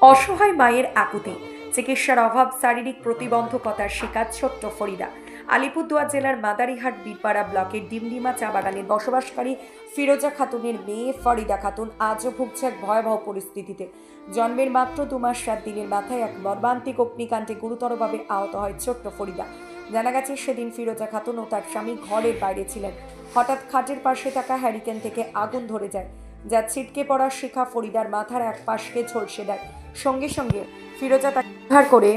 অসহায় মায়ের আকুতি, চিকিৎসার অভাব, শারীরিক প্রতিবন্ধকতার শিকার ছোট্ট ফরিদা। আলিপুরদুয়ার জেলার মাদারিহাট বীরপাড়া ব্লকের ডিমডিমা চা বাগানের বসবাসকারী ফিরোজা খাতুনের মেয়ে ফরিদা খাতুন আজও ভুগছে এক ভয়াবহ পরিস্থিতিতে। জন্মের মাত্র 2 মাস 7 দিনের মাথায় এক মর্মান্তিক অগ্নিকাণ্ডে গুরুতরভাবে আহত হয় ছোট্ট ফরিদা। জানা গেছে, সেদিন ফিরোজা খাতুন ও তার স্বামী ঘরের বাইরে ছিলেন। হঠাৎ খাটের পাশে থাকা হ্যারিকেন থেকে আগুন ধরে যায়, যা ছিটকে পড়া শিখা ফরিদার মাথার এক পাশকে ঝলসে দেয়। সঙ্গে সঙ্গে ফিরোজা তাকে উদ্ধার করে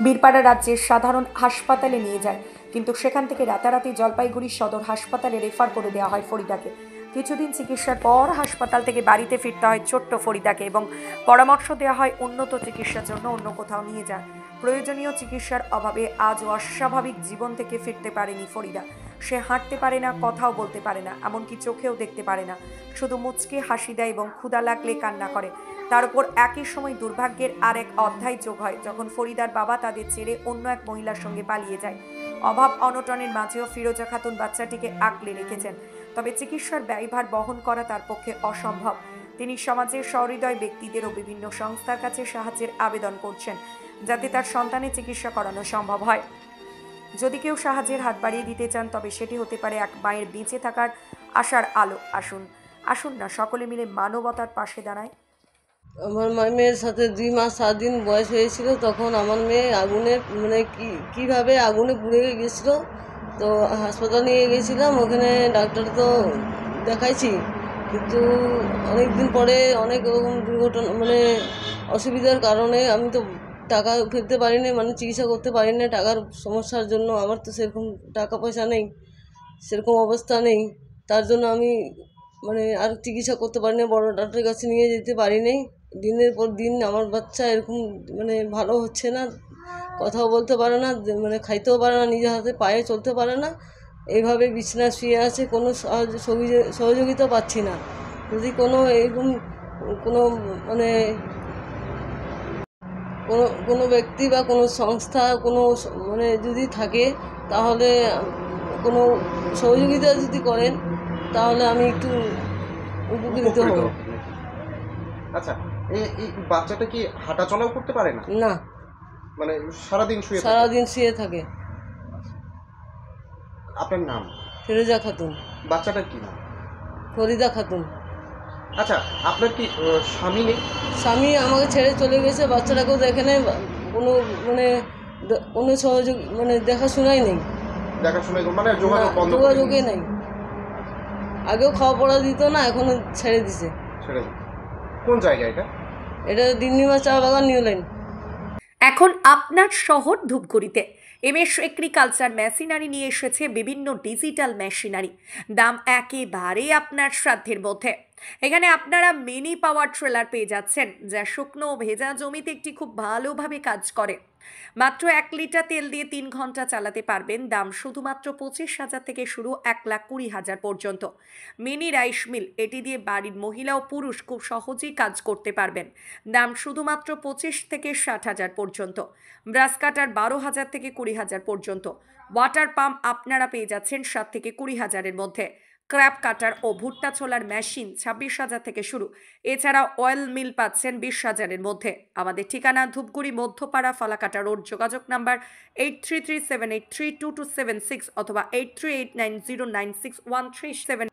বীরপাড়া রাজ্যের সাধারণ হাসপাতালে নিয়ে যায়, কিন্তু সেখান থেকে রাতারাতি জলপাইগুড়ি সদর হাসপাতালে রেফার করে দেওয়া হয় ফরিদাকে। কিছুদিন চিকিৎসার পর হাসপাতাল থেকে বাড়িতে ফিরতে হয় ছোট্ট ফরিদাকে এবং পরামর্শ দেওয়া হয় উন্নত চিকিৎসার জন্য অন্য কোথাও নিয়ে যান। প্রয়োজনীয় চিকিৎসার অভাবে আজও অস্বাভাবিক জীবন থেকে ফিরতে পারেনি ফরিদা। সে হাঁটতে পারে না, কথাও বলতে পারে না, এমনকি চোখেও দেখতে পারে না। শুধু মুচকে হাসি দেয় এবং ক্ষুধা লাগলে কান্না করে। তার উপর একই সময় দুর্ভাগ্যের আর এক অধ্যায় যোগ হয়, যখন ফরিদার বাবা তাদের ছেড়ে অন্য এক মহিলার সঙ্গে পালিয়ে যায়। অভাব অনটনের মাঝেও ফিরোজা খাতুন বাচ্চাটিকে আঁকলে রেখেছেন, তবে চিকিৎসার ব্যয়ভার বহন করা তার পক্ষে অসম্ভব। তিনি সমাজের সহৃদয় ব্যক্তিদের ও বিভিন্ন সংস্থার কাছে সাহায্যের আবেদন করছেন, যাতে তার সন্তানের চিকিৎসা করানো সম্ভব হয়। যদি কেউ সাহায্যের হাত বাড়িয়ে দিতে চান, তবে সেটি হতে পারে এক মায়ের বেঁচে থাকার আশার আলো। আসুন না সকলে মিলে মানবতার পাশে দাঁড়ায়। আমার মেয়ের সাথে 2 মাস 7 দিন বয়স হয়েছিল, তখন আমার মেয়ে আগুনে কীভাবে আগুনে পুড়ে গেছিল। তো হাসপাতালে নিয়ে গেছিলাম, ওখানে ডাক্তার তো দেখাইছি, কিন্তু অনেক দিন পরে অনেক রকম দুর্ঘটনা অসুবিধার কারণে আমি তো টাকা ফেলতে পারিনি, চিকিৎসা করতে পারিনি। টাকার সমস্যার জন্য আমার তো সেরকম টাকা পয়সা নেই, সেরকম অবস্থা নেই। তার জন্য আমি আর চিকিৎসা করতে পারিনি, বড় ডাক্তারের কাছে নিয়ে যেতে পারিনি। দিনের পর দিন আমার বাচ্চা এরকম ভালো হচ্ছে না, কথাও বলতে পারে না, খাইতেও পারে না, নিজের হাতে পায়ে চলতে পারে না, এইভাবে বিছানায় শুয়ে আছে। কোনো সহযোগিতা পাচ্ছি না। যদি কোনো এরকম কোনো কোনো ব্যক্তি বা কোনো সংস্থা যদি থাকে, তাহলে কোনো সহযোগিতা যদি করেন, তাহলে আমি একটু উপকৃত হব। আচ্ছা, এই বাচ্চাটা কি হাঁটা চলাও করতে পারে না? না, সারাদিন শুয়ে থাকে। আপনার নাম? ফিরোজা খাতুন। বাচ্চাটার কি নাম? ফরিদা খাতুন। আচ্ছা, আপনার কি স্বামী নেই? স্বামী আমাকে ছেড়ে চলে গেছে, বাচ্চাটাকেও দেখে নেই, কোনো সহযোগ দেখাশোনাই নেই। যোগাযোগই নেই। আগেও খাওয়া পড়া দিত না, এখন ছেড়ে দিছে। কোন জায়গা এটা? এটা ডিমডিমা চা বাগান, নিউ লাইন। এখন আপনার শহর ধূপগুড়িতে এমএস এগ্রিকালচার মেশিনারি নিয়ে এসেছে বিভিন্ন ডিজিটাল মেশিনারি। দাম একেবারে আপনার সাধ্যের মধ্যে। এখানে আপনারা মিনি পাওয়ার ট্রেলার পেয়ে যাচ্ছেন, যা শুকনো ভেজা জমিতে একটি খুব ভালোভাবে কাজ করে। মাত্র 1 লিটার তেল দিয়ে 3 ঘন্টা চালাতে পারবেন। দাম শুধুমাত্র 25,000 থেকে শুরু 1,20,000 পর্যন্ত। মিনি রাইস মিল, এটি দিয়ে বাড়ির মহিলা ও পুরুষ খুব সহজেই কাজ করতে পারবেন। দাম শুধুমাত্র 25 থেকে 60,000 পর্যন্ত। ব্রাশ কাটার 12,000 থেকে 20,000 পর্যন্ত। ওয়াটার পাম্প আপনারা পেয়ে যাচ্ছেন 7 থেকে 20,000-এর মধ্যে। ক্র্যাপ কাটার ও ভুট্টা ছোলার মেশিন 26,000 থেকে শুরু। এছাড়া অয়েল মিল পাচ্ছেন 20,000-এর মধ্যে। আমাদের ঠিকানা ধূপগুড়ি মধ্যপাড়া ফালাকাটা রোড। যোগাযোগ নাম্বার 8337832276 অথবা 8389096137।